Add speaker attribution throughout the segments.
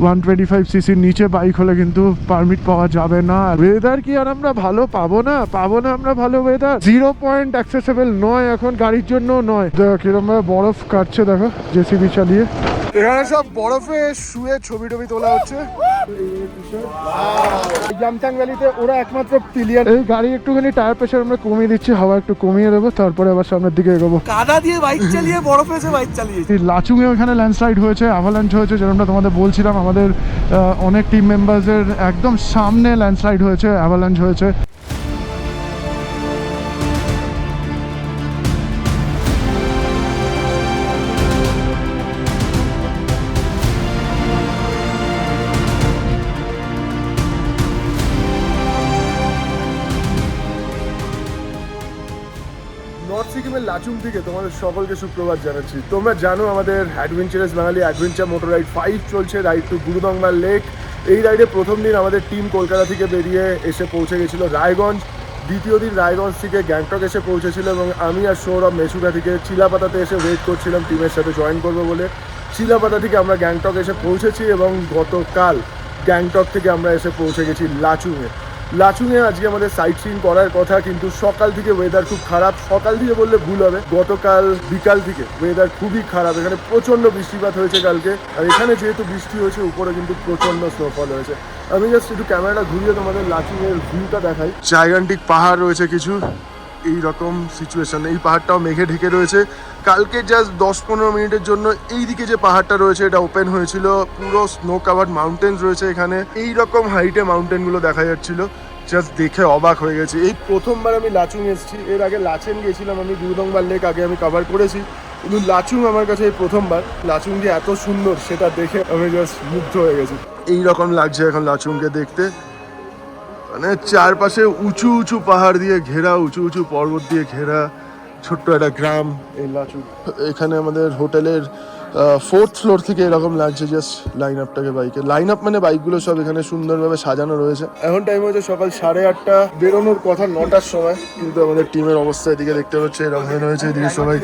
Speaker 1: 125cc নিচে bike হলে কিন্তু পারমিট পাওয়া যাবে না। ওয়েদার কি আর আমরা ভালো পাবো না আমরা ভালো ওয়েদার। 0 পয়েন্ট অ্যাক্সেসেবল নয় এখন গাড়ির জন্য নয়। কিরকম বরফ কাটছে দেখো জেসিবি চালিয়ে। এখানে সব বরফে শুয়ে ছবি টবি তোলা হচ্ছে। জামতাং ভ্যালিতে ওরা একমাত্র প্লেয়ার। এই গাড়ি একটুখানি টায়ার প্রেসার আমরা কমিয়ে দিচ্ছি, হাওয়া একটু কমিয়ে দেবো, তারপরে আবার সামনের দিকে এগোবো।
Speaker 2: কাদা দিয়ে বাইক চালিয়ে বরফে এসে বাইক চালিয়েছি।
Speaker 1: লাচুং এ ওখানে ল্যান্ডস্লাইড হয়েছে, অ্যাভালাঞ্চ হয়েছে, যেরকমটা তোমাদের বলছিলাম। আমাদের অনেক টিম মেম্বার্সের একদম সামনে ল্যান্ডস্লাইড হয়েছে, অ্যাভালাঞ্চ হয়েছে। নর্থ সিকিমের লাচুং থেকে তোমাদের সকলকে সুপ্রভাত জানাচ্ছি। তোমরা জানো আমাদের অ্যাডভেঞ্চারাস বাঙালি অ্যাডভেঞ্চার মোটর রাইড 5 চলছে, রাইড টু গুরুদংমা লেক। এই রাইডে প্রথম দিন আমাদের টিম কলকাতা থেকে বেরিয়ে এসে পৌঁছে গেছিলো রায়গঞ্জ। দ্বিতীয় দিন রায়গঞ্জ থেকে গ্যাংটক এসে পৌঁছেছিল এবং আমি আর সৌরভ মেসুগা থেকে চিলাপাতাতে এসে ওয়েট করছিলাম টিমের সাথে জয়েন করবো বলে। চিলাপাতা থেকে আমরা গ্যাংটক এসে পৌঁছেছি এবং গতকাল গ্যাংটক থেকে আমরা এসে পৌঁছে গেছি লাচুংয়ে। লাচুংয়ে আজকে আমাদের সাইট সিইং করার কথা, কিন্তু সকাল থেকে ওয়েদার খুব খারাপ। সকাল থেকে বললে ভুল হবে, গতকাল বিকাল থেকে ওয়েদার খুবই খারাপ। এখানে প্রচণ্ড বৃষ্টিপাত হয়েছে কালকে, আর এখানে যেহেতু বৃষ্টি হয়েছে উপরে কিন্তু প্রচণ্ড স্নোফল হয়েছে। আমি জাস্ট একটু ক্যামেরাটা ঘুরিয়ে তোমাদের লাচুংয়ের ভিউটা দেখাই। জাইগান্টিক পাহাড় রয়েছে কিছু, এই রকম সিচুয়েশন। এই পাহাড়টাও মেঘে ঢেকে রয়েছে। কালকে জাস্ট 10-15 মিনিটের জন্য এই দিকে যে পাহাড়টা রয়েছে এটা ওপেন হয়েছিল, পুরো স্নো কাভার্ড মাউন্টেন্স রয়েছে এখানে। এই রকম হাইটে মাউন্টেনগুলো দেখা যাচ্ছিল, জাস্ট দেখে অবাক হয়ে গেছে। এই প্রথমবার আমি লাচুং এসেছি, এর আগে লাচেন গিয়েছিলাম আমি, গুরুদংমা লেক আগে আমি কভার করেছি, কিন্তু লাচুং আমার কাছে এই প্রথমবার। লাচুং যে এত সুন্দর সেটা দেখে আমি জাস্ট মুগ্ধ হয়ে গেছি। এই রকম লাগছে এখন লাচুংকে দেখতে, মানে চারপাশে উঁচু উঁচু পাহাড় দিয়ে ঘেরা, উঁচু উঁচু পর্বত দিয়ে ঘেরা ছোট্ট একটা গ্রাম এই লাচুং। এখানে আমাদের হোটেলের 4th ফ্লোর থেকে এরকম লাগছে জাস্ট লাইন আপটাকে। বাইকের লাইন আপ মানে বাইকগুলো সব এখানে সুন্দরভাবে সাজানো রয়েছে। এখন টাইম হচ্ছে সকাল 8:30, বেরোনোর কথা 9টার সময়, কিন্তু আমাদের টিমের অবস্থা এদিকে দেখতে পাচ্ছে এরকম রয়েছে। এদিকে সবাই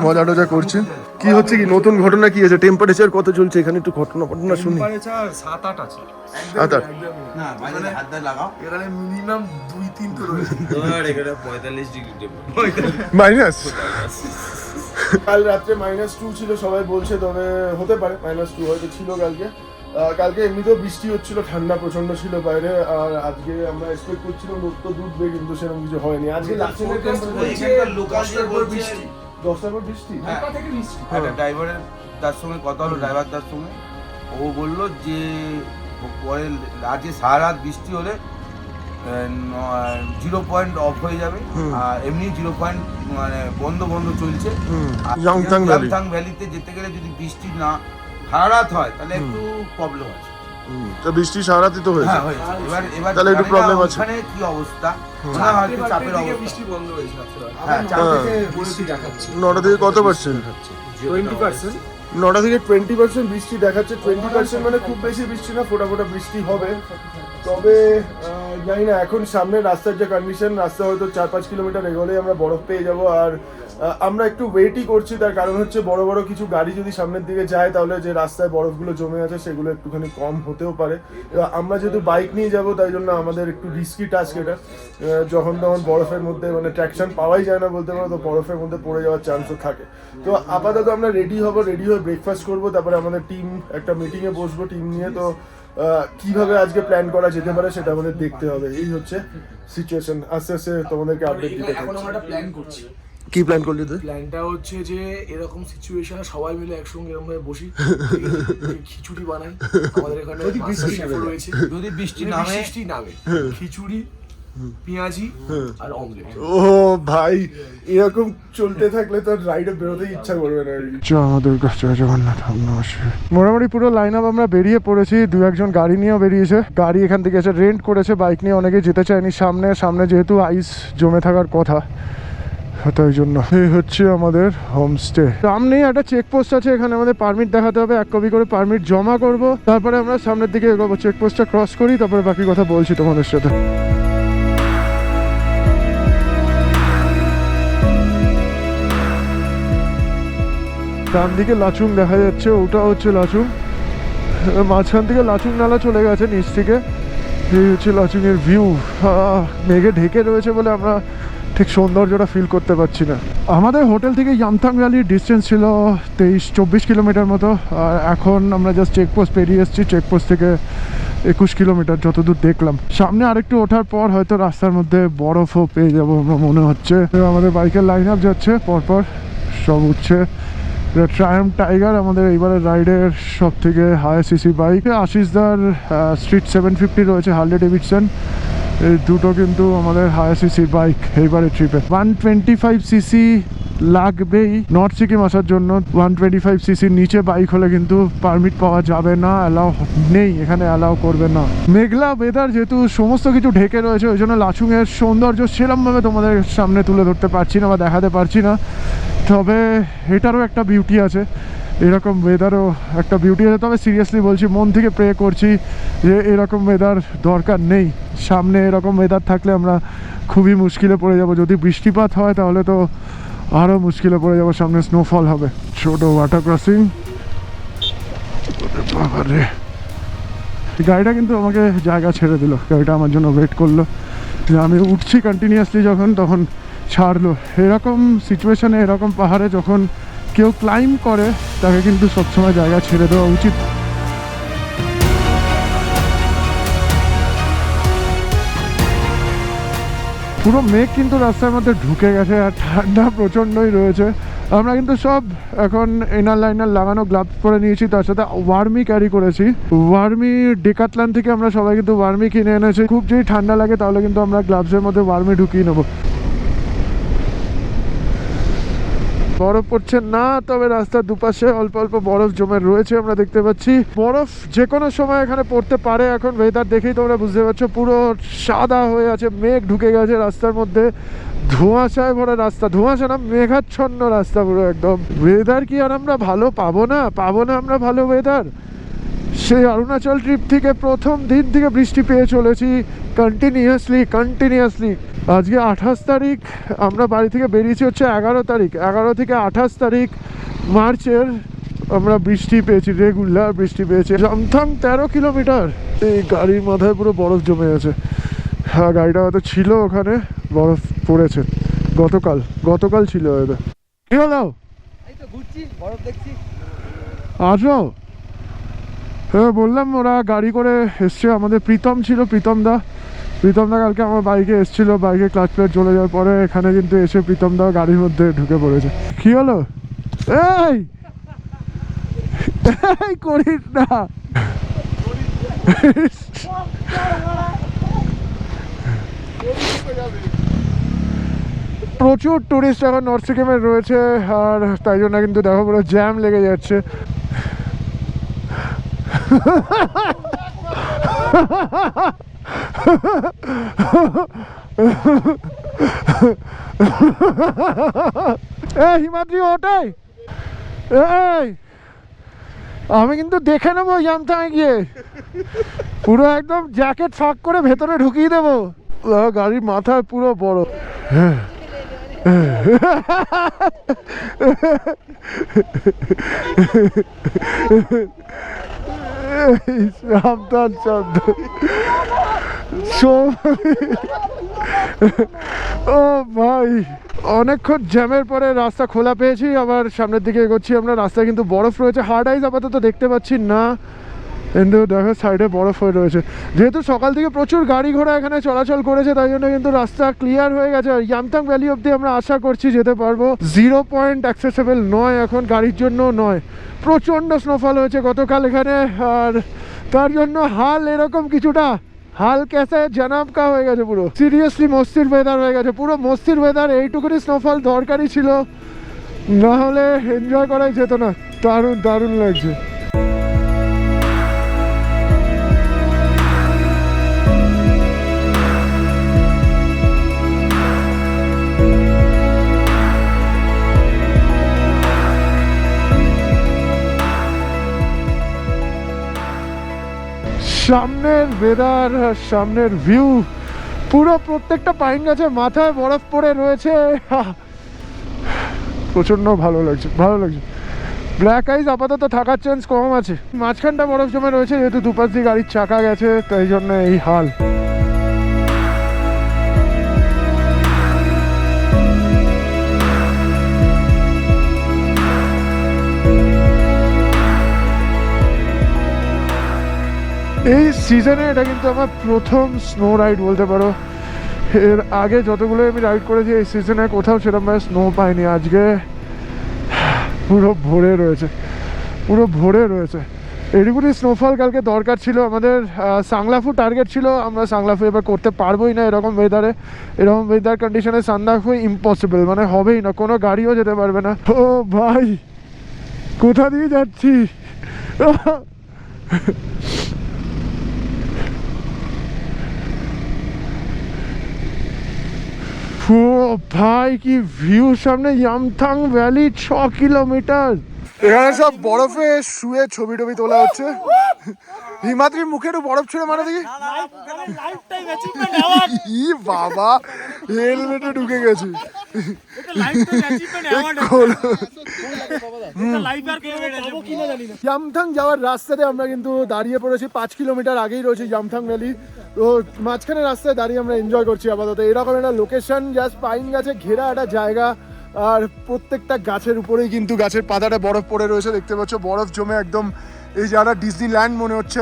Speaker 1: মজা টজা করছে। কি হচ্ছে, কি নতুন ঘটনা কি আছে? টেম্পারেচার কত চলছে এখানে? একটু ঘটনা শুনি।
Speaker 2: 7-8 আছে।
Speaker 1: 7-8
Speaker 2: না, বাইরে হাত দা লাগাও। এখানে মিনিমাম 2-3 তো রয়েছে। এখানে 45 ডিগ্রি
Speaker 1: মাইনাস।
Speaker 2: কাল রাত্রে -2 ছিল সবাই বলছে, তবে হতে পারে -2 হয়তো ছিল কালকে। কালকে এমনিতেও বৃষ্টি হচ্ছিল, ঠান্ডা প্রচন্ড ছিল বাইরে। আর আজকে আমরা এক্সপেক্ট করছিলাম রোদ তো ডুববে, কিন্তু সেরকম কিছু হয়নি। আজকে বৃষ্টি 10টার পর বৃষ্টি।
Speaker 3: ড্রাইভারের তার সঙ্গে কথা হলো, ড্রাইভার তার সঙ্গে, ও বললো যে পরে আজকে সারা রাত বৃষ্টি হলে 0 পয়েন্ট অফ হয়ে যাবে, আর এমনি 0 পয়েন্ট মানে বন্ধ চলছে।
Speaker 1: জামতাং
Speaker 3: ভ্যালিতে যেতে গেলে যদি বৃষ্টি না সারা রাত হয় তাহলে একটু প্রবলেম আছে।
Speaker 1: তো বৃষ্টি সারা রাতই তো হয়েছে।
Speaker 3: এবার
Speaker 1: তাহলে একটু প্রবলেম আছে।
Speaker 3: ওখানে কি অবস্থা, না হয়তো চাপের অবস্থা।
Speaker 2: বৃষ্টি বন্ধ হয়েছে।
Speaker 3: হ্যাঁ,
Speaker 2: বৃষ্টি দেখাচ্ছে
Speaker 1: 9টা থেকে কত পার্সেন্ট?
Speaker 2: 20%।
Speaker 1: 9টা থেকে 20% বৃষ্টি দেখাচ্ছে। 20% মানে খুব বেশি বৃষ্টি না, ফোটা ফোটা বৃষ্টি হবে। তবে জানি না এখন সামনে রাস্তার যে কন্ডিশন, রাস্তা হয়তো 4-5 কিলোমিটার এগোলেই আমরা বরফ পেয়ে যাবো। আর আমরা একটু ওয়েটই করছি, তার কারণ হচ্ছে বড় বড় কিছু গাড়ি যদি সামনের দিকে যায় তাহলে যে রাস্তায় বরফগুলো জমে আছে সেগুলো একটুখানি কম হতেও পারে। আমরা যেহেতু বাইক নিয়ে যাব তাই জন্য আমাদের একটু রিস্কি টাস্ক এটা। যখন তখন বরফের মধ্যে মানে ট্র্যাকশন পাওয়াই যায় না বলতে পারো, তো বরফের মধ্যে পড়ে যাওয়ার চান্সও থাকে। তো আপাতত আমরা রেডি হয়ে ব্রেকফাস্ট করবো, তারপরে আমাদের টিম একটা মিটিংয়ে বসবো টিম নিয়ে। তো কিভাবে আজকে প্ল্যান করা যেতে পারে সেটা আমাদের দেখতে হবে। এই হচ্ছে সিচুয়েশন, আস্তে আস্তে তোমাদেরকে আপডেট দিতে
Speaker 2: এখন আমরা একটা প্ল্যান করছি।
Speaker 1: কি প্ল্যান করলি তুই?
Speaker 2: প্ল্যানটা হচ্ছে যে এরকম সিচুয়েশনে সবাই মিলে একসঙ্গে এরকম ভাবে বসি, খিচুড়ি বানাই। আমাদের এখানে রয়েছে,
Speaker 3: যদি বৃষ্টি নামে
Speaker 2: খিচুড়ি, পেঁয়াজি আর অমলেট।
Speaker 1: ও ভাই, এরকম চলতে থাকলে তো রাইডে বেরোতে ইচ্ছা করবে না। আমাদের কাছে জগন্নাথ মোটামুটি পুরো লাইন আপ আমরা বেরিয়ে পড়েছি। 2-1 গাড়ি নিয়েও বেরিয়েছে। গাড়ি এখান থেকে এসে রেন্ট করেছে, বাইক নিয়ে অনেকেই যেতে চায়নি সামনে যেহেতু আইস জমে থাকার কথা, তাই জন্য। এই হচ্ছে আমাদের হোমস্টে। সামনেই একটা চেকপোস্ট আছে, এখানে আমাদের পারমিট দেখাতে হবে, 1 কপি করে পারমিট জমা করব, তারপরে আমরা সামনের দিকে এগোবো। চেকপোস্টটা ক্রস করি, তারপরে বাকি কথা বলছি তোমাদের সাথে। ডান দিকে লাচুং দেখা যাচ্ছে, ওটা হচ্ছে লাচুং। মাঝখান থেকে লাচুং নালা চলে গেছে নিচ থেকে, এই হচ্ছে লাচুংয়ের ভিউ। মেঘে ঢেকে রয়েছে বলে আমরা ঠিক সৌন্দর্যটা ফিল করতে পারছি না। আমাদের হোটেল থেকে ইয়ামথাং ভ্যালির ডিস্টেন্স ছিল 23-24 কিলোমিটার মতো, আর এখন আমরা জাস্ট চেকপোস্ট পেরিয়ে এসেছি। চেকপোস্ট থেকে 21 কিলোমিটার যতদূর দেখলাম। সামনে আরেকটু ওঠার পর হয়তো রাস্তার মধ্যে বরফও পেয়ে যাবো আমরা মনে হচ্ছে। আমাদের বাইকের লাইন আপ যাচ্ছে, পরপর সব উঠছে। ট্রায়াম্ফ টাইগার আমাদের এইবারের রাইডের সব থেকে হাই সিসি বাইক। আশিসদার স্ট্রিট 750 রয়েছে, হার্লে ডেভিডসন, এই দুটো কিন্তু আমাদের হাই সিসি বাইক এইবারের ট্রিপে। 125 সিসি লাগবেই নর্থ সিকিম আসার জন্য। 125 সিসির নিচে বাইক হলে কিন্তু পারমিট পাওয়া যাবে না, অ্যালাউ নেই, এখানে অ্যালাউ করবে না। মেঘলা ওয়েদার যেহেতু সমস্ত কিছু ঢেকে রয়েছে, ওই জন্য লাচুংয়ের সৌন্দর্য সেরমভাবে তোমাদের সামনে তুলে ধরতে পারছি না বা দেখাতে পারছি না। তবে এটারও একটা বিউটি আছে, এরকম ওয়েদারও একটা বিউটি আছে। তবে সিরিয়াসলি বলছি, মন থেকে প্রে করছি যে এরকম ওয়েদার দরকার নেই। সামনে এরকম ওয়েদার থাকলে আমরা খুবই মুশকিলে পড়ে যাব। যদি বৃষ্টিপাত হয় তাহলে তো আরও মুশকিলে পড়ে যাবো, সামনে স্নোফল হবে। ছোট ওয়াটার ক্রসিং। বাবারে, গাড়িটা কিন্তু আমাকে জায়গা ছেড়ে দিল, গাড়িটা আমার জন্য ওয়েট করলো। আমি উঠছি কন্টিনিউয়াসলি যখন, তখন ছাড়লো। এরকম সিচুয়েশানে, এরকম পাহাড়ে যখন কেউ ক্লাইম্ব করে তাকে কিন্তু সবসময় জায়গা ছেড়ে দেওয়া উচিত। পুরো মেঘ কিন্তু রাস্তার মধ্যে ঢুকে গেছে আর ঠান্ডা প্রচণ্ডই রয়েছে। আমরা কিন্তু সব এখন ইনার লাইনার লাগানো গ্লাভস পরে নিয়েছি, তার সাথে ওয়ার্মি ক্যারি করেছি। ওয়ার্মি ডেকাথলন থেকে আমরা সবাই কিন্তু ওয়ার্মি কিনে এনেছি। খুব যদি ঠান্ডা লাগে তাহলে কিন্তু আমরা গ্লাভসের মধ্যে ওয়ার্মি ঢুকিয়ে নেবো। বরফ পড়ছে না, তবে রাস্তার দুপাশে অল্প অল্প বরফ জমে রয়েছে আমরা দেখতে পাচ্ছি। বরফ যে কোনো সময় এখানে পড়তে পারে। এখন ওয়েদার দেখেই তোমরা বুঝতে পারছো, পুরো সাদা হয়ে আছে, মেঘ ঢুকে গেছে রাস্তার মধ্যে, ধোঁয়াশায় ভরা রাস্তা, ধোঁয়াশা না মেঘাচ্ছন্ন রাস্তা পুরো একদম। ওয়েদার কি আর আমরা ভালো পাবো না আমরা ভালো ওয়েদার? সেই অরুণাচল ট্রিপ থেকে প্রথম দিন থেকে বৃষ্টি পেয়ে চলেছি কন্টিনিউয়াসলি। আজকে 28 তারিখ, আমরা বাড়ি থেকে বেরিয়েছি হচ্ছে 11 তারিখ। 11 থেকে 28 তারিখ মার্চের আমরা বৃষ্টি পেয়েছি, রেগুলার বৃষ্টি পেয়েছি। ইয়ামথাং 13 কিলোমিটার। এই গাড়ির মাথায় পুরো বরফ জমে গেছে। হ্যাঁ, গাড়িটা হয়তো ছিল ওখানে, বরফ পড়েছে। গতকাল ছিল এটা। কি হলো? আসো। হ্যাঁ, বললাম ওরা গাড়ি করে এসছে। আমাদের প্রীতম ছিল, প্রীতম দা কালকে আমার বাইকে এসেছিল। বাইকে ক্লাচ প্লেট চলে যাওয়ার পরে এখানে কিন্তু এসে প্রীতম দা গাড়ির মধ্যে ঢুকে পড়েছে। কি হলো? এই করিস না। প্রচুর টুরিস্ট এখন নর্থ সিকিমে রয়েছে, আর তাই জন্য কিন্তু দেখো পুরো জ্যাম লেগে যাচ্ছে। হিমাদ্রি ওটাই, আমি কিন্তু দেখে নেবো ইয়ামথাংয়ে গিয়ে, পুরো একদম জ্যাকেট ফাঁক করে ভেতরে ঢুকিয়ে দেবো। গাড়ির মাথায় পুরো বড়। সাবধান ও ভাই, অনেকক্ষণ জ্যামের পরে রাস্তা খোলা পেয়েছি, আবার সামনের দিকে এগোচ্ছি আমরা। রাস্তায় কিন্তু বরফ রয়েছে, হার্ড আইস আপাতত দেখতে পাচ্ছি না, কিন্তু দেখো সাইডে বরফ হয়ে রয়েছে। যেহেতু সকাল থেকে প্রচুর গাড়ি ঘোড়া এখানে চলাচল করেছে, তাই জন্য কিন্তু রাস্তা ক্লিয়ার হয়ে গেছে। ইয়ামথাং ভ্যালি অবধি আমরা আশা করছি যেতে পারবো। 0 পয়েন্ট অ্যাক্সেসেবল নয় এখন, গাড়ির জন্য নয়। প্রচণ্ড স্নোফল হয়েছে গতকাল এখানে, আর তার জন্য হাল এরকম কিছুটা হাল ক্যাসে জানাবকা হয়ে গেছে। পুরো সিরিয়াসলি মস্তির ওয়েদার হয়ে গেছে, পুরো মস্তির ওয়েদার। এইটুকুনি স্নোফল দরকারই ছিল, না হলে এনজয় করাই যেত না। দারুণ লাগছে। সামনের ওয়েদার, সামনের ভিউ, পুরো প্রত্যেকটা পাইন গাছের মাথায় বরফ পড়ে রয়েছে। প্রচণ্ড ভালো লাগছে। ব্ল্যাক আইস আপাতত থাকার চান্স কম আছে, মাঝখানটা বরফ জমে রয়েছে যেহেতু দুপাশ দিয়ে গাড়ির চাকা গেছে, তাই জন্য এই হাল। এই সিজনে এটা কিন্তু আমার প্রথম স্নো রাইড বলতে পারো। এর আগে যতগুলো আমি রাইড করেছি এই সিজনে কোথাও সেরকমভাবে স্নো পাইনি। আজকে পুরো ভরে রয়েছে, পুরো ভরে রয়েছে। এটুকুনি স্নোফল কালকে দরকার ছিল আমাদের। সাংলাফু টার্গেট ছিল, আমরা সাংলাফু এবার করতে পারবোই না এরকম ওয়েদারে, এরকম ওয়েদার কন্ডিশনে সাংলাফু ইম্পসিবল, মানে হবেই না, কোনো গাড়িও যেতে পারবে না। ও ভাই কোথা দিয়ে যাচ্ছি! ও ভাই কি ভিউ! সামনে ইয়ামথাং ভ্যালি 6 কিলোমিটার। এখানে সব বরফে শুয়ে ছবি টবি তোলা হচ্ছে। হিমাদ্রির মুখে একটু বরফ ছুঁড়ে মারা দেখি। ই বাবা, হেলমেটে ঢুকে গেছে। ইয়ামথাং যাওয়ার রাস্তাতে আমরা কিন্তু দাঁড়িয়ে পড়েছি, 5 কিলোমিটার আগেই রয়েছে ইয়ামথাং ভ্যালি। তো মাঝখানে রাস্তায় দাঁড়িয়ে আমরা এনজয় করছি আপাতত। এরকম একটা লোকেশন, জাস্ট পাইন গাছে ঘেরা একটা জায়গা, আর প্রত্যেকটা গাছের উপরেই কিন্তু গাছের পাতাটা বরফ পড়ে রয়েছে, দেখতে পাচ্ছ বরফ জমে একদম এই জায়গাটা ডিজনিল্যান্ড মনে হচ্ছে।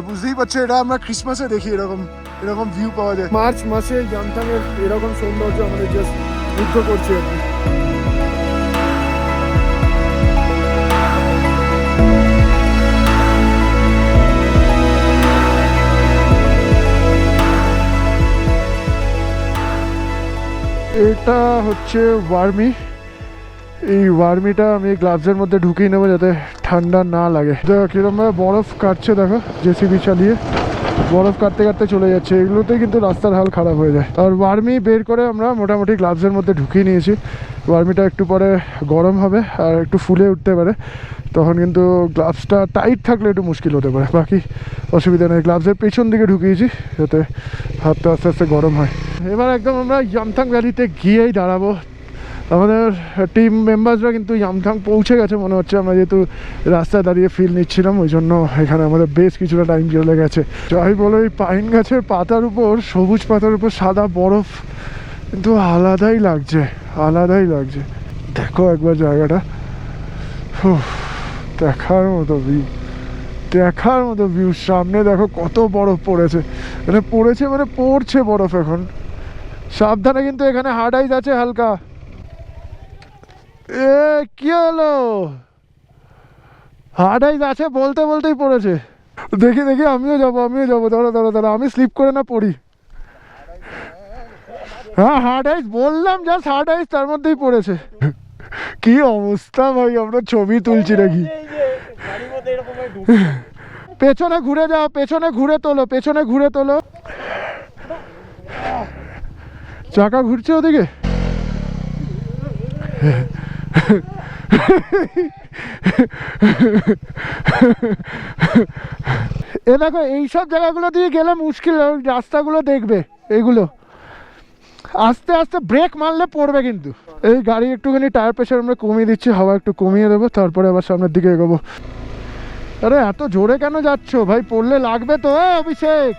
Speaker 1: বুঝতেই পারছো এটা আমরা ক্রিসমাসে দেখি এরকম এরকম ভিউ পাওয়া যায়। মার্চ মাসে ইয়ামথাংয়ের এরকম সৌন্দর্য আমাদের জাস্ট মুগ্ধ করছে আর কি। এটা হচ্ছে ওয়ার্মি। এই ওয়ার্মিটা আমি গ্লাভসের মধ্যে ঢুকিয়ে নেবো যাতে ঠান্ডা না লাগে। কিরমভাবে বরফ কাটছে দেখো, জেসিবি চালিয়ে বরফ কাটতে কাটতে চলে যাচ্ছে। এগুলোতেই কিন্তু রাস্তার হাল খারাপ হয়ে যায়। আর ওয়ার্মি বের করে আমরা মোটামুটি গ্লাভসের মধ্যে ঢুকিয়ে নিয়েছি। ওয়ার্মিটা একটু পরে গরম হবে আর একটু ফুলে উঠতে পারে, তখন কিন্তু গ্লাভসটা টাইট থাকলে একটু মুশকিল হতে পারে। বাকি অসুবিধা নেই, গ্লাভসের পেছন দিকে ঢুকিয়েছি যাতে হাতটা আস্তে আস্তে গরম হয়। এবার একদম আমরা ইয়ামথাং ভ্যালিতে গিয়েই দাঁড়াবো। আমাদের টিম মেম্বার্সরা কিন্তু ইয়ামথাং পৌঁছে গেছে মনে হচ্ছে। আমরা যেহেতু রাস্তায় দাঁড়িয়ে ফিল নিচ্ছিলাম ওই জন্য এখানে আমাদের বেশ কিছুটা টাইম চলে গেছে। যাই বলো, এই পাইন গাছের পাতার উপর, সবুজ পাতার উপর সাদা বরফ কিন্তু আলাদাই লাগছে, আলাদাই লাগছে। দেখো একবার জায়গাটা, দেখার মতো ভিউ, দেখার মতো ভিউ। সামনে দেখো কত বরফ পড়েছে, মানে পড়েছে মানে পড়ছে বরফ এখন। সাবধানে, কিন্তু এখানে হার্ড আইস আছে হালকা। এ কি হলো, হার্ড আইস আছে বলতে বলতেই পড়েছে। দেখি দেখি, আমিও যাবো দাঁড়া দাঁড়া দাঁড়া, আমি স্লিপ করে না পড়ি। হ্যাঁ হার্ড আইস বললাম, জাস্ট হার্ড আইস, তার মধ্যেই পড়েছে। কি অবস্থা ভাই, আমরা ছবি তুলছি নাকি? পেছনে ঘুরে যাও, পেছনে ঘুরে তোলো, পেছনে ঘুরে তোলো। চাকা ঘুরছে ওদিকে। এ দেখো, এইসব জায়গাগুলো দিয়ে গেলে মুশকিল, রাস্তাগুলো দেখবে এইগুলো। আস্তে আস্তে ব্রেক মারলে পড়বে কিন্তু। এই গাড়ি একটুখানি টায়ার প্রেশার আমরা কমিয়ে দিচ্ছি, হাওয়া একটু কমিয়ে দেবো, তারপরে আবার সামনের দিকে এগোবো। আরে এত জোরে কেন যাচ্ছ ভাই, পড়লে লাগবে তো। অভিষেক,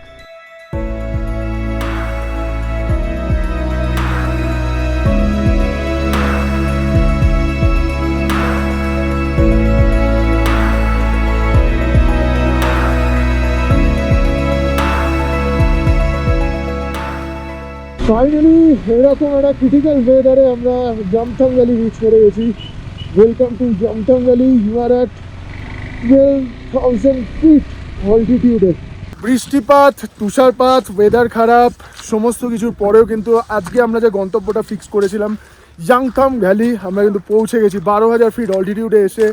Speaker 1: ফাইনালি এরকম একটা ক্রিটিক্যাল ওয়েদারে আমরা ইয়ামথাং ভ্যালি রিচ করে গেছি। Welcome to Yumthang valley. You are at 12,000 feet অল্টিটিউডে। বৃষ্টিপাত, তুষারপাত, ওয়েদার খারাপ, সমস্ত কিছুর পরেও কিন্তু আজকে আমরা যে গন্তব্যটা ফিক্স করেছিলাম ইয়ামথাং ভ্যালি, আমরা কিন্তু পৌঁছে গেছি। 12,000 ফিট অল্টিটিউডে এসে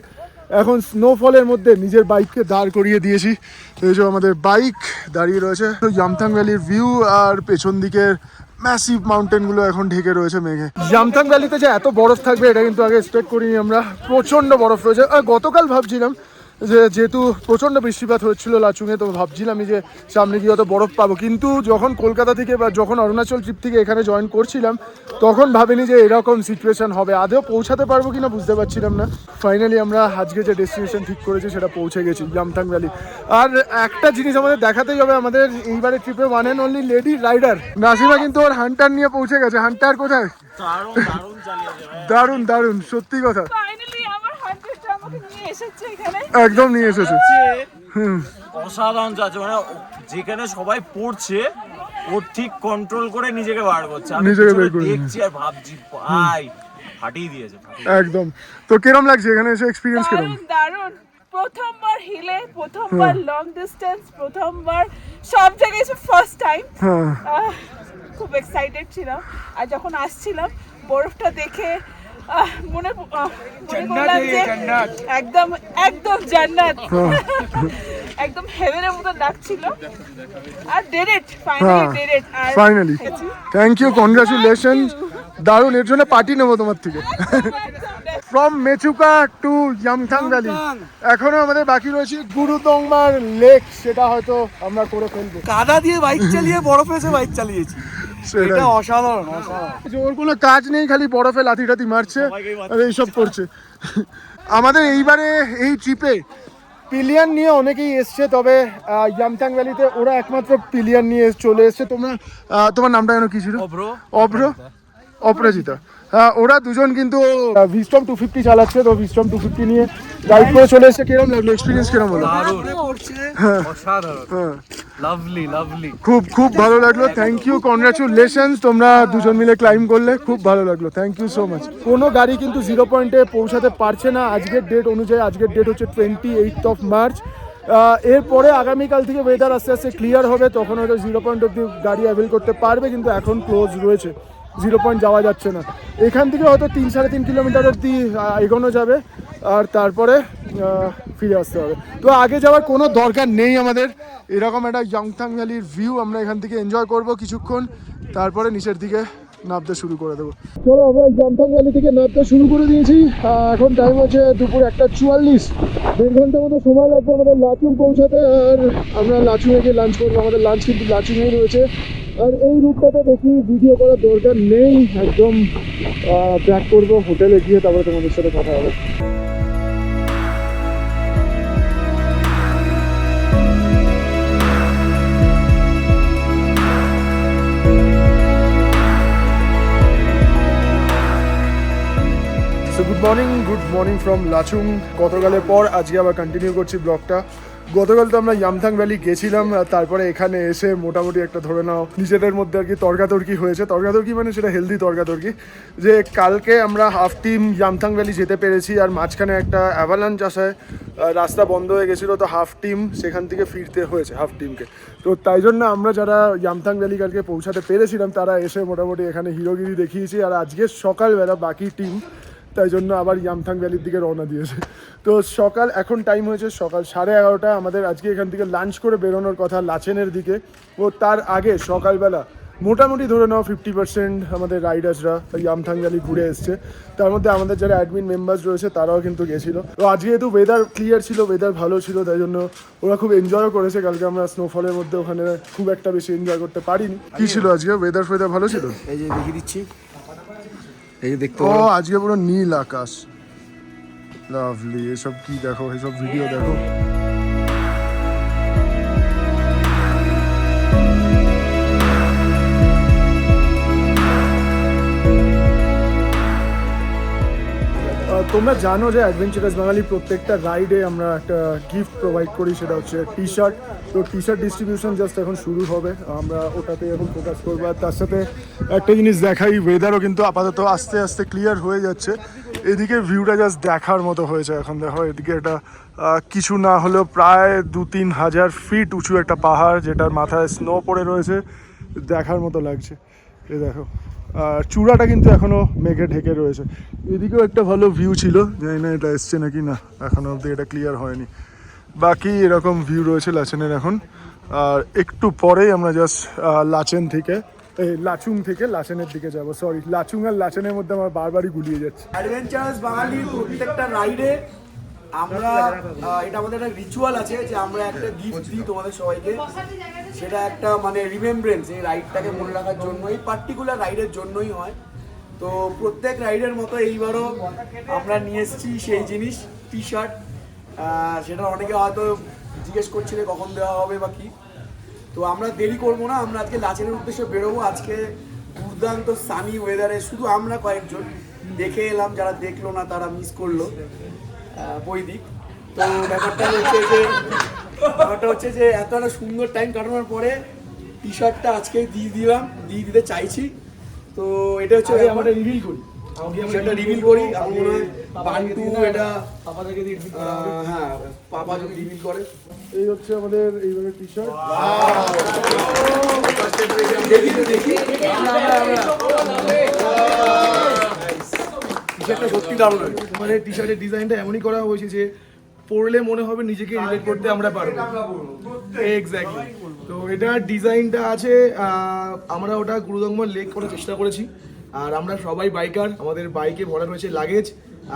Speaker 1: এখন স্নোফলের মধ্যে নিজের বাইককে দাঁড় করিয়ে দিয়েছি। এই যে আমাদের বাইক দাঁড়িয়ে রয়েছে। ইয়ামথাং ভ্যালির ভিউ আর পেছন দিকের ম্যাসিভ মাউন্টেনগুলো এখন ঢেকে রয়েছে মেঘে। ইয়ামথাং ভ্যালিতে যে এত বরফ থাকবে এটা কিন্তু আগে এক্সপেক্ট করিনি আমরা। প্রচণ্ড বরফ রয়েছে। আর গতকাল ভাবছিলাম যেহেতু প্রচণ্ড বৃষ্টিপাত হচ্ছিল লাচুংয়ে, তো ভাবছিলামই যে সামনে গিয়ে হয়তো বরফ পাবো, কিন্তু যখন কলকাতা থেকে বা যখন অরুণাচল ট্রিপ থেকে এখানে জয়েন করছিলাম তখন ভাবিনি যে এরকম সিচুয়েশন হবে। আদেও পৌঁছাতে পারবো কিনা বুঝতে পারছিলাম না। ফাইনালি আমরা আজকে যে ডেস্টিনেশন ঠিক করেছি সেটা পৌঁছে গেছি, ইয়ামথাং ভ্যালি। আর একটা জিনিস আমাদের দেখাতেই হবে, আমাদের এইবারে ট্রিপে one and only lady rider Nasima কিন্তু ওর হান্টার নিয়ে পৌঁছে গেছে। হান্টার কোথায়? দারুণ দারুণ, সত্যি কথা, একদম নিয়ে এসেছে।
Speaker 4: অসাধারণ যাচ্ছে, মানে যেখানে সবাই পড়ছে ও ঠিক কন্ট্রোল করে নিজেকে বার করছে। আমি
Speaker 1: নিজেকে বের করে
Speaker 4: দেখছি আর ভাবছি ভাই ফাটিয়ে দিয়েছে।
Speaker 1: একদম। তো কিরম লাগছে এখানে এসে, এক্সপিরিয়েন্স কিরম?
Speaker 5: দারুণ, প্রথমবার হিলে, প্রথমবার লং ডিস্টেন্স, প্রথমবার সব জায়গায় এসে ফার্স্ট টাইম। খুব এক্সাইটেড ছিলাম। আর যখন আসছিলাম বরফটা দেখে মনে করলাম যে একদম একদম জান্নাত, একদম হেভেনের মতো লাগছিল। আর did it, finally did it. আর
Speaker 1: ফাইনালি থ্যাংক ইউ, কনগ্রাচুলেশন, দারুণ। এর জন্য পার্টি নেবো তোমার থেকে। From Mechuka to Yumthang valley এখনো আমাদের বাকি রয়েছে গুরুদংমার লেক, সেটা হয়তো আমরা করে ফেলবো।
Speaker 6: কাদা দিয়ে বাইক চালিয়ে বরফে এসে বাইক চালিয়েছি, এটা অসাধারণ অসাধারণ।
Speaker 1: ওর কোনো কাজ নেই, খালি বরফে লাথি টাথি মারছে আর এইসব করছে। আমাদের এইবারে এই ট্রিপে পিলিয়ান নিয়ে অনেকেই এসছে, তবে ইয়ামথাং ভ্যালিতে ওরা একমাত্র পিলিয়ান নিয়ে চলে এসছে। তোমার নামটা যেন কি ছিল? অভ্র, অপরাজিতা। ওরা দুজন কিন্তু ভিস্টম 250 চালাচ্ছে, তো ভিস্টম 250 নিয়ে রাইড করে চলে এসছে। কিরম লাগলো, এক্সপিরিয়েন্স কিরম হলো?
Speaker 4: লাভলি লাভলি,
Speaker 1: খুব খুব ভালো লাগলো। থ্যাংক ইউ, কনগ্রাচুলেশনস, তোমরা দুজন মিলে ক্লাইম্ব করলে, খুব ভালো লাগলো। Thank you so much. কোনো গাড়ি কিন্তু 0 পয়েন্টে পৌঁছাতে পারছে না আজকের ডেট অনুযায়ী। আজকের ডেট হচ্ছে 28 মার্চ। এরপরে আগামীকাল থেকে ওয়েদার আস্তে আস্তে ক্লিয়ার হবে, তখন হয়তো 0 পয়েন্ট অব্দি গাড়ি অ্যাভেল করতে পারবে, কিন্তু এখন ক্লোজ রয়েছে, 0 পয়েন্ট যাওয়া যাচ্ছে না। এখান থেকে হয়তো 3-3.5 কিলোমিটার অব্দি এগোনো যাবে, আর তারপরে ফিরে আসতে হবে। তো আগে যাওয়ার কোনো দরকার নেই আমাদের। এরকম একটা ইয়ামথাং ভ্যালির ভিউ আমরা এখান থেকে এনজয় করব কিছুক্ষণ, তারপরে নিচের দিকে নামতে শুরু করে দেবো। চলো, আমরা ইয়ামথাং ভ্যালি থেকে নামতে শুরু করে দিয়েছি। এখন টাইম হচ্ছে দুপুর 1:44, 1.5 ঘন্টা মতো সময় লাগবে আমাদের লাচুং পৌঁছাতে। আর আমরা লাচুংয়ে গিয়ে লাঞ্চ করবো, আমাদের লাঞ্চ কিন্তু লাচুংয়েই রয়েছে। আর এই রুটটাতে বেশি ভিডিও করার দরকার নেই, একদম ব্যাক করবো হোটেলে গিয়ে, তারপরে তোমাদের সাথে কথা হবে। Good morning from Lachung. গতকালের পর আজকে আবার কন্টিনিউ করছি ব্লগটা। গতকাল তো আমরা ইয়ামথাং ভ্যালি গেছিলাম, তারপরে এখানে এসে মোটামুটি একটা ধরে নাও নিজেদের মধ্যে আর কি তর্কাতর্কি হয়েছে। তর্কাতর্কি মানে সেটা হেলদি তর্কাতর্কি, যে কালকে আমরা হাফ টিম ইয়ামথাং ভ্যালি যেতে পেরেছি, আর মাঝখানে একটা অ্যাভালাঞ্চ আসায় রাস্তা বন্ধ হয়ে গেছিলো, তো হাফ টিম সেখান থেকে ফিরতে হয়েছে হাফ টিমকে। তো তাই জন্য আমরা যারা ইয়ামথাং ভ্যালি কালকে পৌঁছাতে পেরেছিলাম তারা এসে মোটামুটি এখানে হিরোগিরি দেখিয়েছি। আর আজকে সকালবেলা বাকি টিম তাই জন্য আবার ইয়ামথাং ভ্যালির দিকে রওনা দিয়েছে। তো সকাল, এখন টাইম হয়েছে সকাল 11:30। আমাদের আজকে এখান থেকে লাঞ্চ করে বেরোনোর কথা লাচেনের দিকে। ও তার আগে সকালবেলা মোটামুটি ধরে নাও 50% আমাদের রাইডার্সরা ইয়ামথাং ভ্যালি ঘুরে এসছে। তার মধ্যে আমাদের যারা অ্যাডমিন মেম্বার্স রয়েছে তারাও কিন্তু গেছিলো। তো আজকে যেহেতু ওয়েদার ক্লিয়ার ছিল, ওয়েদার ভালো ছিল, তাই জন্য ওরা খুব এনজয়ও করেছে। কালকে আমরা স্নোফলের মধ্যে ওখানে খুব একটা বেশি এনজয় করতে পারিনি। কি ছিল আজকে ওয়েদার ভালো ছিল?
Speaker 6: এই যে দেখিয়ে দিচ্ছি, এই যে দেখতে
Speaker 1: ও আজকে পুরো নীল আকাশ, লাভলি। এসব কি দেখো, এসব ভিডিও দেখো। তোমরা জানো যে অ্যাডভেঞ্চারাস বাঙালি প্রত্যেকটা রাইডে আমরা একটা গিফট প্রোভাইড করি, সেটা হচ্ছে টি শার্ট। তো টি শার্ট ডিস্ট্রিবিউশন জাস্ট এখন শুরু হবে, আমরা ওটাতে এখন ফোকাস করবো। আর তার সাথে একটা জিনিস দেখাই, ওয়েদারও কিন্তু আপাতত আস্তে আস্তে ক্লিয়ার হয়ে যাচ্ছে। এদিকে ভিউটা জাস্ট দেখার মতো হয়েছে এখন। দেখো এদিকে এটা কিছু না হলেও প্রায় 2-3 হাজার ফিট উঁচু একটা পাহাড়, যেটার মাথায় স্নো পড়ে রয়েছে, দেখার মতো লাগছে। এ দেখো, আর চূড়াটা কিন্তু এখনও মেঘে ঢেকে রয়েছে। এদিকেও একটা ভালো ভিউ ছিল, জানি না এটা এসছে নাকি না, এখনও অবধি এটা ক্লিয়ার হয়নি। বাকি এরকম ভিউ রয়েছে লাচেনের এখন। আর একটু পরেই আমরা জাস্ট লাচুং থেকে লাচেনের দিকে যাব। সরি, লাচুং আর লাচেনের মধ্যে আমার বারবারই গুলিয়ে যাচ্ছে।
Speaker 6: অ্যাডভেঞ্চারাস বাঙালির প্রত্যেকটা রাইডে আমরা এটা আমাদের একটা রিচুয়াল আছে যে আমরা একটা গিফট দিই তোমাদের সবাইকে, সেটা একটা মানে রিমেমব্রেন্স, এই রাইডটাকে মনে রাখার জন্য, এই পার্টিকুলার রাইডের জন্যই হয়। তো প্রত্যেক রাইডের মতো এইবারও আমরা নিয়ে এসেছি সেই জিনিস, টি শার্ট। সেটা অনেকে হয়তো জিজ্ঞেস করছিলে কখন দেওয়া হবে বা কি। তো আমরা দেরি করবো না, আমরা আজকে লাচেনের উদ্দেশ্যে বেরোবো। আজকে দুর্দান্ত সানি ওয়েদারে শুধু আমরা কয়েকজন দেখে এলাম, যারা দেখলো না তারা মিস করলো বৈদিক। তো ব্যাপারটা হচ্ছে যে এত একটা সুন্দর টাইম কাটানোর পরে টি শার্টটা আজকে দিয়ে দিতে চাইছি। তো এটা হচ্ছে আমরা রিভিল করি, সেটা রিভিল করি। আমার মনে হয় বান্টু এটা হ্যাঁ পাপা যদি রিভিল করে।
Speaker 1: এই হচ্ছে আমাদের এইভাবে টি শার্ট।
Speaker 6: দেখি টি শার্টটা সত্যি দারুণ হয়েছে।
Speaker 2: মানে টি শার্টের ডিজাইনটা এমনই করা হয়েছে যে পরলে মনে হবে নিজেকে রিলেট করতে আমরা পারবো। এক্স্যাক্টলি। তো এটা ডিজাইনটা আছে, আমরা ওটা গুরুদঙ্গমা লেক করার চেষ্টা করেছি। আর আমরা সবাই বাইকার, আমাদের বাইকে ভরা রয়েছে লাগেজ,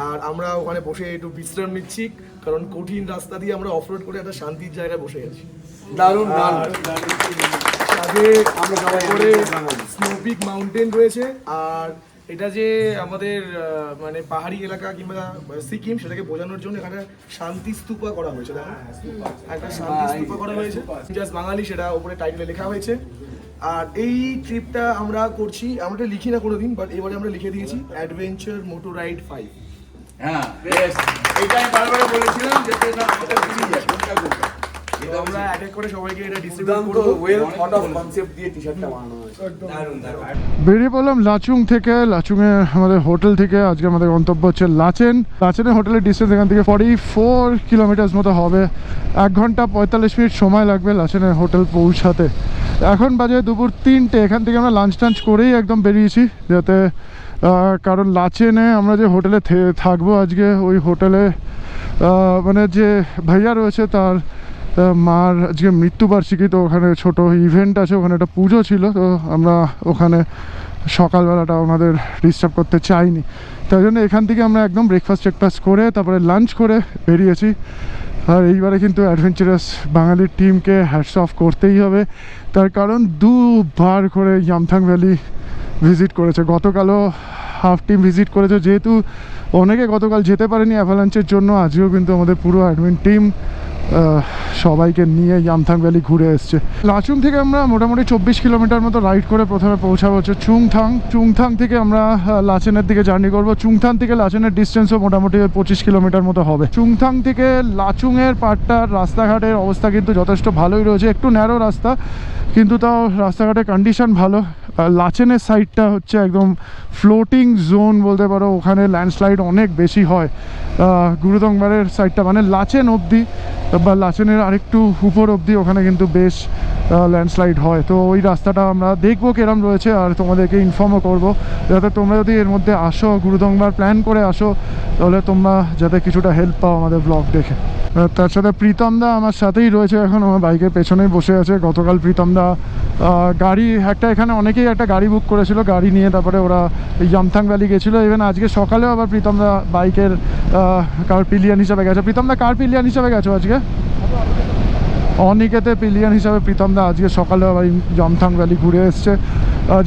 Speaker 2: আর আমরা ওখানে বসে একটু বিশ্রাম নিচ্ছি, কারণ কঠিন রাস্তা দিয়ে আমরা অফরোড করে একটা শান্তির জায়গায় বসে আছি।
Speaker 6: দারুণ
Speaker 2: আগে আমরা সবাই করে স্নোপিক মাউন্টেন রয়েছে, আর এটা যে আমাদের মানে পাহাড়ি এলাকা কিংবা সিকিম সেটাকে বোঝানোর জন্য এখানে শান্তি স্তূপা করা হয়েছে। দেখো একটা শান্তি স্তূপা করা হয়েছে, জাস্ট বাঙালি সেটা উপরে টাইটেলে লেখা হয়েছে। আর এই ট্রিপটা আমরা করছি, আমরা লিখি না কোনোদিন, বাট এবারে আমরা লিখে দিয়েছি অ্যাডভেঞ্চার মোটর রাইড 5।
Speaker 3: হ্যাঁ এটাই বারবার বলেছিলাম যে এটা আমাদের দিদি যায় কোনটা কোনটা।
Speaker 2: এটা আমরা অ্যাটাক করে সবাইকে এটা ডিস্ট্রিবিউট
Speaker 6: দুর্দান্ত
Speaker 2: করব।
Speaker 6: ওয়েল থট অফ কনসেপ্ট দিয়ে টি শার্টটা বানানো হয়েছে।
Speaker 1: বেরিয়ে পড়লাম লাচুং থেকে। লাচুংয়ে আমাদের হোটেল থেকে আজকে আমাদের গন্তব্য হচ্ছে লাচেন। লাচেনের হোটেলের ডিস্টেন্স এখান থেকে 44 কিলোমিটার মতো হবে। 1 ঘন্টা 45 মিনিট সময় লাগবে লাচেনের হোটেল পৌঁছাতে। এখন বাজে দুপুর 3টে। এখান থেকে আমরা লাঞ্চ টাঞ্চ করেই একদম বেরিয়েছি, যাতে কারণ লাচেনে আমরা যে হোটেলে থাকবো আজকে, ওই হোটেলে মানে যে ভাইয়া রয়েছে তার মার আজকে মৃত্যুবার্ষিকী। তো ওখানে ছোট ইভেন্ট আছে, ওখানে একটা পুজো ছিল। তো আমরা ওখানে সকালবেলাটা ওনাদের ডিস্টার্ব করতে চাইনি, তাই জন্য এখান থেকে আমরা একদম ব্রেকফাস্ট করে তারপরে লাঞ্চ করে বেরিয়েছি। আর এইবারে কিন্তু অ্যাডভেঞ্চারাস বাঙালির টিমকে হ্যাটস অফ করতেই হবে, তার কারণ 2বার করে ইয়ামথাং ভ্যালি ভিজিট করেছে। গতকালও হাফ টিম ভিজিট করেছে, যেহেতু অনেকে গতকাল যেতে পারেনি অ্যাভালাঞ্চের জন্য, আজকেও কিন্তু আমাদের পুরো অ্যাডমিন টিম সবাইকে নিয়ে ইয়ামথাং ভ্যালি ঘুরে এসছে। লাচুং থেকে আমরা মোটামুটি 24 কিলোমিটার মতো রাইড করে প্রথমে পৌঁছাবো হচ্ছে চুংথাং। চুংথাং থেকে আমরা লাচেনের দিকে জার্নি করব। চুংথাং থেকে লাচেনের ডিস্টেন্সও মোটামুটি 25 কিলোমিটার মতো হবে। চুংথাং থেকে লাচুংয়ের পার্টটার রাস্তাঘাটের অবস্থা কিন্তু যথেষ্ট ভালোই রয়েছে, একটু ন্যারো রাস্তা, কিন্তু তাও রাস্তাঘাটের কন্ডিশন ভালো। লাচেনের সাইডটা হচ্ছে একদম ফ্লোটিং জোন বলতে পারো, ওখানে ল্যান্ডস্লাইড অনেক বেশি হয়। গুরুদংবারের সাইডটা মানে লাচেন অবধি বা লাচেনের আরেকটু উপর অবধি ওখানে কিন্তু বেশ ল্যান্ডস্লাইড হয়। তো ওই রাস্তাটা আমরা দেখবো কিরম রয়েছে, আর তোমাদেরকে ইনফর্মও করবো, যাতে তোমরা যদি এর মধ্যে আসো, গুরুদংবার প্ল্যান করে আসো, তাহলে তোমরা যাতে কিছুটা হেল্প পাও আমাদের ব্লগ দেখে। তার সাথে প্রীতমদা আমার সাথেই রয়েছে, এখন আমার বাইকের পেছনেই বসে আছে। গতকাল প্রীতমদা গাড়ি একটা, এখানে অনেকেই একটা গাড়ি বুক করেছিল, গাড়ি নিয়ে তারপরে ওরা ইয়ামথাং ভ্যালি গেছিলো। ইভেন আজকে সকালেও আবার প্রীতমদা বাইকের কার পিলিয়ান হিসাবে গেছে। প্রীতমদা কার পিলিয়ান হিসাবে গেছো আজকে? অনিকেতে পিলিয়ান হিসাবে প্রীতমদা আজকে সকালে আবার ইয়ামথাং ভ্যালি ঘুরে এসছে।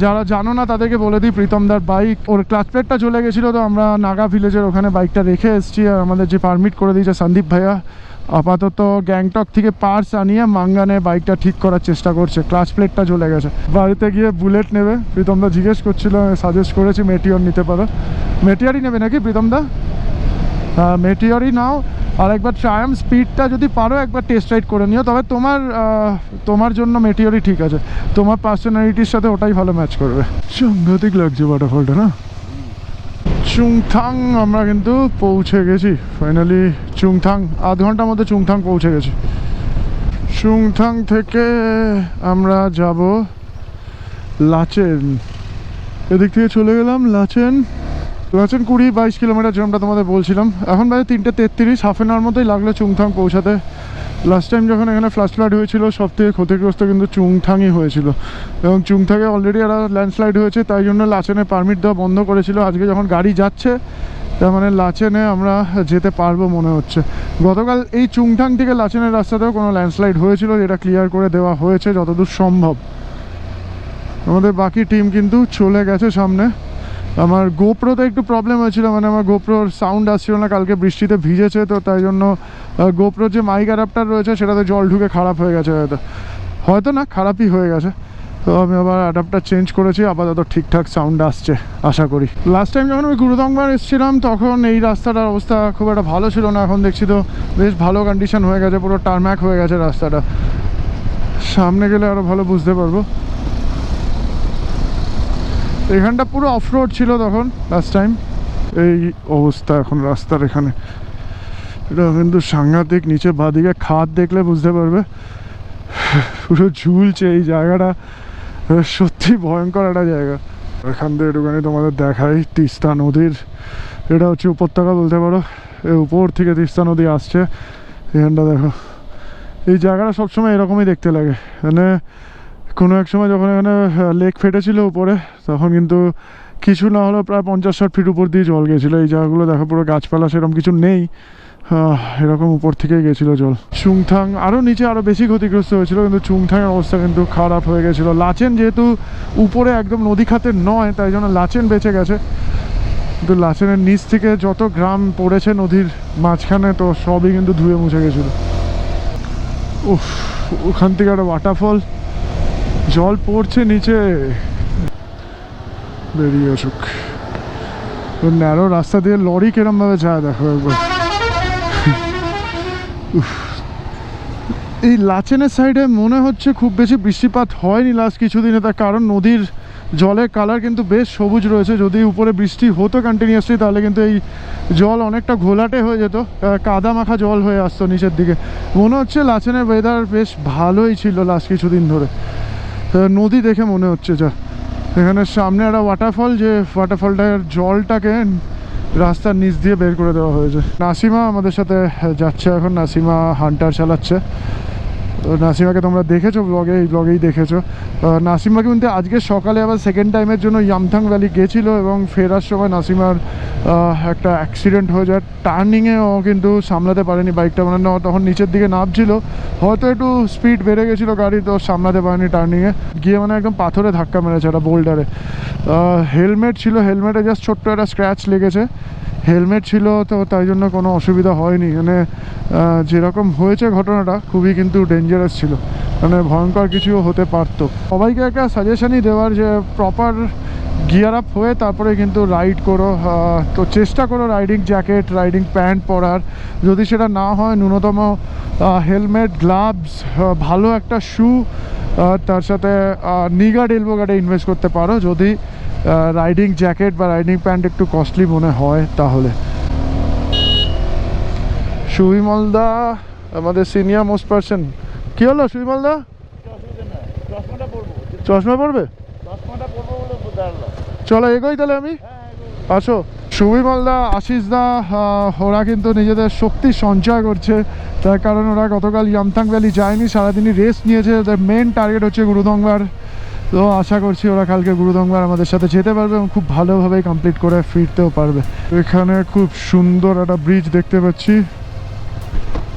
Speaker 1: যারা জানো না তাদেরকে বলে দিই, প্রীতমদার বাইক ওর ক্লাচ প্লেটটা চলে গেছিলো, তো আমরা নাগা ভিলেজের ওখানে বাইকটা রেখে এসেছি। আর আমাদের যে পারমিট করে দিয়েছে সন্দীপ ভাইয়া, আপাতত গ্যাংটক থেকে পার্টস আনিয়ে মাঙ্গানে বাইকটা ঠিক করার চেষ্টা করছে। ক্লাচ প্লেটটা চলে গেছে, বাড়িতে গিয়ে বুলেট নেবে। প্রীতমদা জিজ্ঞেস করছিল, সাজেস্ট করেছি মেটিওর নিতে পারো। মেটিওরই নেবে নাকি প্রীতমদা? মেটিওরই নাও, আর একবার ট্রায়াম্ফ স্পিডটা যদি পারো একবার টেস্ট রাইড করে নিও, তবে তোমার জন্য মেটিওরই ঠিক আছে, তোমার পার্সোনালিটির সাথে ওটাই ভালো ম্যাচ করবে। সাংঘাতিক লাগছে ওয়াটারফলটা না। চুংথাং আমরা কিন্তু পৌঁছে গেছি ফাইনালি। চুংথাং 8 ঘন্টার মধ্যে চুংথাং পৌঁছে গেছি। চুংথাং থেকে আমরা যাব লাচেন, এদিক থেকে চলে গেলাম লাচেন। 20-22 কিলোমিটার যেমনটা তোমাদের বলছিলাম। এখন বাজে 3:33, হাফ অ্যান আওয়ার মতোই লাগলো চুংথাং পৌঁছাতে। লাস্ট টাইম যখন এখানে ফ্লাশ ফ্লাড হয়েছিল, সব থেকে ক্ষতিগ্রস্ত কিন্তু চুংথাংই হয়েছিল, এবং চুংথাংয়ে অলরেডি একটা ল্যান্ডস্লাইড হয়েছে, তাই জন্য লাচেনে পারমিট দেওয়া বন্ধ করেছিল। আজকে যখন গাড়ি যাচ্ছে
Speaker 7: তার মানে লাচেনে আমরা যেতে পারবো মনে হচ্ছে। গতকাল এই চুংঠাং থেকে লাচেনের রাস্তাতেও কোনো ল্যান্ডস্লাইড হয়েছিল, যেটা ক্লিয়ার করে দেওয়া হয়েছে যতদূর সম্ভব। আমাদের বাকি টিম কিন্তু চলে গেছে সামনে। আমার গোপ্রোতে একটু প্রবলেম হয়েছিল, মানে আমার গোপ্রোর সাউন্ড আসছিল না, কালকে বৃষ্টিতে ভিজেছে, তো তাই জন্য গোপ্রোর যে মাইক অ্যাডাপ্টার রয়েছে সেটাতে জল ঢুকে খারাপ হয়ে গেছে, হয়তো না খারাপই হয়ে গেছে। তো আমি আবার অ্যাডাপ্টার চেঞ্জ করেছি, আপাতত ঠিকঠাক সাউন্ড আসছে আশা করি। লাস্ট টাইম যখন আমি গুরুদংবার এসেছিলাম তখন এই রাস্তাটার অবস্থা খুব একটা ভালো ছিল না, এখন দেখছি তো বেশ ভালো কন্ডিশন হয়ে গেছে, পুরো টারম্যাক হয়ে গেছে রাস্তাটা। সামনে গেলে আরও ভালো বুঝতে পারবো। এখানটা পুরো অফ রোড ছিল তখন লাস্ট টাইম, এই অবস্থা এখন রাস্তার এখানে। এটা কিন্তু সাংঘাতিক, নিচে বাঁদিকে খাদ দেখলে বুঝতে পারবে, পুরো ঝুলছে এই জায়গাটা, সত্যি ভয়ঙ্কর একটা জায়গা। এখান থেকে একটুখানি তোমাদের দেখাই তিস্তা নদীর, এটা হচ্ছে উপত্যকা বলতে পারো, এই উপর থেকে তিস্তা নদী আসছে। এখানটা দেখো, এই জায়গাটা সবসময় এরকমই দেখতে লাগে, মানে কোনো এক সময় যখন এখানে লেক ফেটেছিল উপরে, তখন কিন্তু কিছু না হলেও প্রায় 50-60 ফিট উপর দিয়ে জল গেছিলো। এই জায়গাগুলো দেখো পুরো গাছপালা সেরকম কিছু নেই, এরকম উপর থেকেই গেছিলো জল। চুংথাং আরও নিচে আরও বেশি ক্ষতিগ্রস্ত হয়েছিল, কিন্তু চুংথাংয়ের অবস্থা কিন্তু খারাপ হয়ে গেছিলো। লাচেন যেহেতু উপরে একদম নদী খাতের নয়, তাই জন্য লাচেন বেঁচে গেছে, কিন্তু লাচেনের নিচ থেকে যত গ্রাম পড়েছে নদীর মাঝখানে, তো সবই কিন্তু ধুয়ে মুছে গেছিলো। উফ, ওখান থেকে একটা ওয়াটারফল, জল পড়ছে নিচে, বেরিয়ে আসুক। ন্যারো রাস্তা দিয়ে লরি কিরমভাবে যায় দেখো একবার। এই লাচেনের সাইডে মনে হচ্ছে খুব বেশি বৃষ্টিপাত হয়নি লাস্ট কিছুদিনে, তার কারণ নদীর জলের কালার কিন্তু বেশ সবুজ রয়েছে। যদি উপরে বৃষ্টি হতো কন্টিনিউয়াসলি তাহলে কিন্তু এই জল অনেকটা ঘোলাটে হয়ে যেত, কাদা মাখা জল হয়ে আসতো নিচের দিকে। মনে হচ্ছে লাচেনের ওয়েদার বেশ ভালোই ছিল লাস্ট কিছুদিন ধরে, নদী দেখে মনে হচ্ছে। যা এখানে সামনে একটা ওয়াটারফল, যে ওয়াটারফলটার জলটাকে রাস্তার নিচ দিয়ে বের করে দেওয়া হয়েছে। নাসিমা আমাদের সাথে যাচ্ছে এখন, নাসিমা হান্টার চালাচ্ছে। তো নাসিমাকে তোমরা দেখেছো ব্লগে, এই ব্লগেই দেখেছো। নাসিমা কিন্তু আজকে সকালে আবার সেকেন্ড টাইমের জন্য ইয়ামথাং ভ্যালি গেছিলো, এবং ফেরার সময় নাসিমার একটা অ্যাক্সিডেন্ট হয়ে যায় টার্নিংয়ে। ও কিন্তু সামলাতে পারেনি বাইকটা, মানে তখন নিচের দিকে নামছিল, হয়তো একটু স্পিড বেড়ে গেছিলো গাড়ি, তো সামলাতে পারেনি টার্নিংয়ে গিয়ে, মানে একদম পাথরে ধাক্কা মেরেছে একটা বোল্ডারে। হেলমেট ছিল, হেলমেটে জাস্ট ছোট্ট একটা স্ক্র্যাচ লেগেছে, হেলমেট ছিল তো তাই জন্য কোনো অসুবিধা হয়নি। মানে যেরকম হয়েছে ঘটনাটা খুবই কিন্তু ডেঞ্জারাস ছিল, মানে ভয়ঙ্কর কিছু হতে পারতো। সবাইকে একটা সাজেশনই দেওয়ার যে প্রপার গিয়ার আপ হয়ে তারপরে কিন্তু রাইড করো। তো চেষ্টা করো রাইডিং জ্যাকেট, রাইডিং প্যান্ট পরার, যদি সেটা না হয় ন্যূনতম হেলমেট, গ্লাভস, ভালো একটা শ্যু, তার সাথে নি গার্ড, এলবো গার্ডে ইনভেস্ট করতে পারো যদি রাইডিং জ্যাকেট বা রাইডিং প্যান্ট একটু কস্টলি মনে হয় তাহলে। সুবিমলদা আমাদের সিনিয়র মোস্ট পার্সন। কী হলো সুবিমলদা? চশমা পড়বে? চলো এগোই তাহলে, আমি আসো। সুবিমলদা, আশিসদা, ওরা কিন্তু নিজেদের শক্তি সঞ্চয় করছে, তার কারণ ওরা গতকাল ইয়ামথাং ভ্যালি যায়নি, সারাদিনই রেস্ট নিয়েছে। ওদের মেন টার্গেট হচ্ছে গুরুদংবার। তো আশা করছি ওরা কালকে গুরুদংবার আমাদের সাথে যেতে পারবে এবং খুব ভালোভাবে কমপ্লিট করে ফিরতেও পারবে। এখানে খুব সুন্দর একটা ব্রিজ দেখতে পাচ্ছি।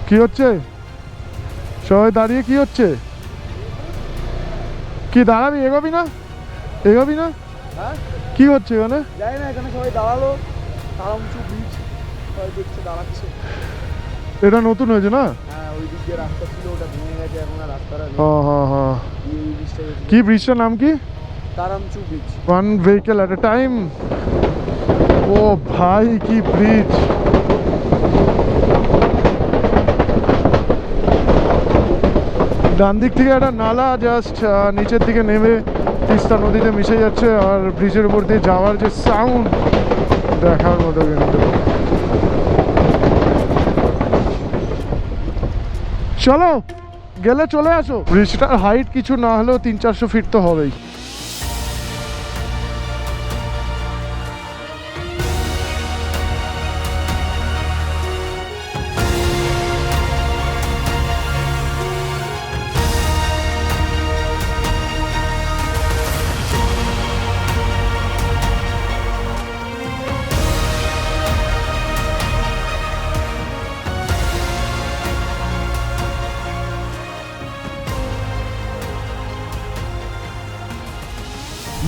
Speaker 7: কি হচ্ছে সবাই দাঁড়িয়ে? কি হচ্ছে? কি দাঁড়াবি? এগোবি না? এগোবি না?
Speaker 6: হ্যাঁ,
Speaker 7: কি হচ্ছে এখানে?
Speaker 6: যাই না, এখানে সবাই দাঁড়ালো, তারামচু বিচ সবাই দেখছে, দাঁড়াচ্ছে।
Speaker 7: এটা নতুন হয়েছে না?
Speaker 6: হ্যাঁ, ওই দিক দিয়ে রাস্তা ছিল, ওটা ভেঙে গেছে, এখন আর রাস্তাটা নেই।
Speaker 7: হ্যাঁ হ্যাঁ হ্যাঁ।
Speaker 6: এই ব্রিজটা হয়েছে
Speaker 7: কি ব্রিজটার নাম কি?
Speaker 6: তারামচু বিচ।
Speaker 7: One vehicle at a time. ও ভাই কি ব্রিজ! ডান দিক থেকে একটা নালা জাস্ট নিচের দিকে নেমে তিস্তা নদীতে মিশে যাচ্ছে, আর ব্রিজের উপর দিয়ে যাওয়ার যে সাউন্ড দেখার মতো কিন্তু। চলো গেলে চলে আসো। ব্রিজটার হাইট কিছু না হলেও 300-400 ফিট তো হবেই।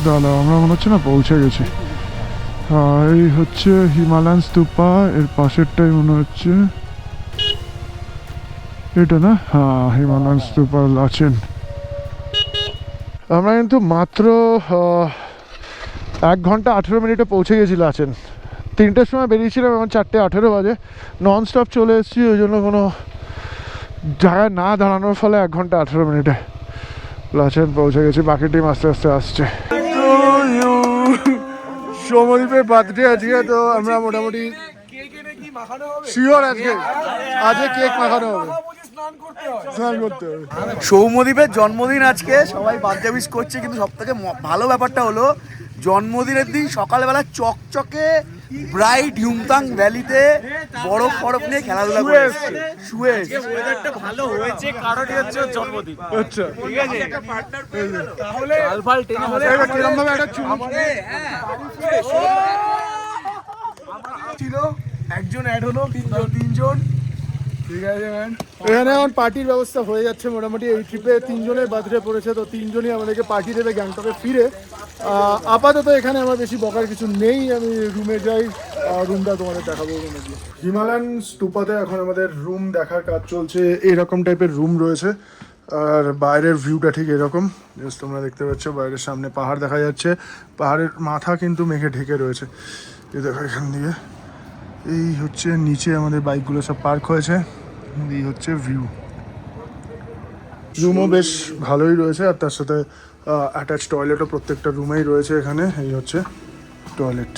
Speaker 7: দাঁড়াও, আমরা মনে হচ্ছে না পৌঁছে গেছি। এই হচ্ছে হিমালয়ান স্তূপা, এর পাশেরটাই মনে হচ্ছে এটা না? হ্যাঁ, হিমালয়ান স্তূপা লাচেন। আমরা কিন্তু মাত্র 1 ঘন্টা 18 মিনিটে পৌঁছে গেছি লাচেন। 3টের সময় বেরিয়েছিলাম, এখন 4:18 বাজে। নন স্টপ চলে এসেছি, ওই জন্য কোনো জায়গায় না দাঁড়ানোর ফলে 1 ঘন্টা 18 মিনিটে লাচেন পৌঁছে গেছি। বাকি টিম আস্তে আস্তে আসছে।
Speaker 1: সৌমদীপের বার্থডে আজকে, তো আমরা মোটামুটি শিওর আজকে কেক মাখানো হবে, স্নান করতে হবে।
Speaker 6: সৌম্যদীপের জন্মদিন আজকে, সবাই বার্থডে উইশ করছে, কিন্তু সব থেকে ভালো ব্যাপারটা হলো জন্মদিনের দিন সকালবেলা চকচকে ব্রাইট ইয়ুমথাং ভ্যালিতে বরফ ফরফ নিয়ে খেলাধুলা করে এসছে, শুয়ে এসছে।
Speaker 4: ওয়েদারটা ভালো হয়েছে কারণই হচ্ছে ওর জন্মদিন।
Speaker 1: আচ্ছা,
Speaker 4: ঠিক আছে, তাহলে আলফাল টেনে
Speaker 1: কিরম ভাবে একটা
Speaker 6: ছিল একজন অ্যাড হলো, তিনজন।
Speaker 1: ঠিক আছে ম্যান, এখানে এখন পার্টির ব্যবস্থা হয়ে যাচ্ছে মোটামুটি। এই ট্রিপে 3 জনের বার্থডে পড়েছে, তো 3 জনই আমাদেরকে পার্টি দেবে গ্যাংটকে ফিরে। আপাতত এখানে আমার বেশি বকার কিছু নেই, আমি রুমে যাই, রুমটা তোমাদের দেখাবো রুমে গিয়ে। হিমালয়ান স্তূপাতে এখন আমাদের রুম দেখার কাজ চলছে। এরকম টাইপের রুম রয়েছে, আর বাইরের ভিউটা ঠিক এরকম। জাস্ট তোমরা দেখতে পাচ্ছ বাইরের সামনে পাহাড় দেখা যাচ্ছে, পাহাড়ের মাথা কিন্তু মেঘে ঢেকে রয়েছে। এই দেখো এখান দিয়ে, এই হচ্ছে নিচে আমাদের বাইকগুলো সব পার্ক হয়েছে, এই হচ্ছে ভিউ। রুমও বেশ ভালোই রয়েছে, আর তার সাথে অ্যাটাচ টয়লেটও প্রত্যেকটা রুমেই রয়েছে এখানে। এই হচ্ছে টয়লেট।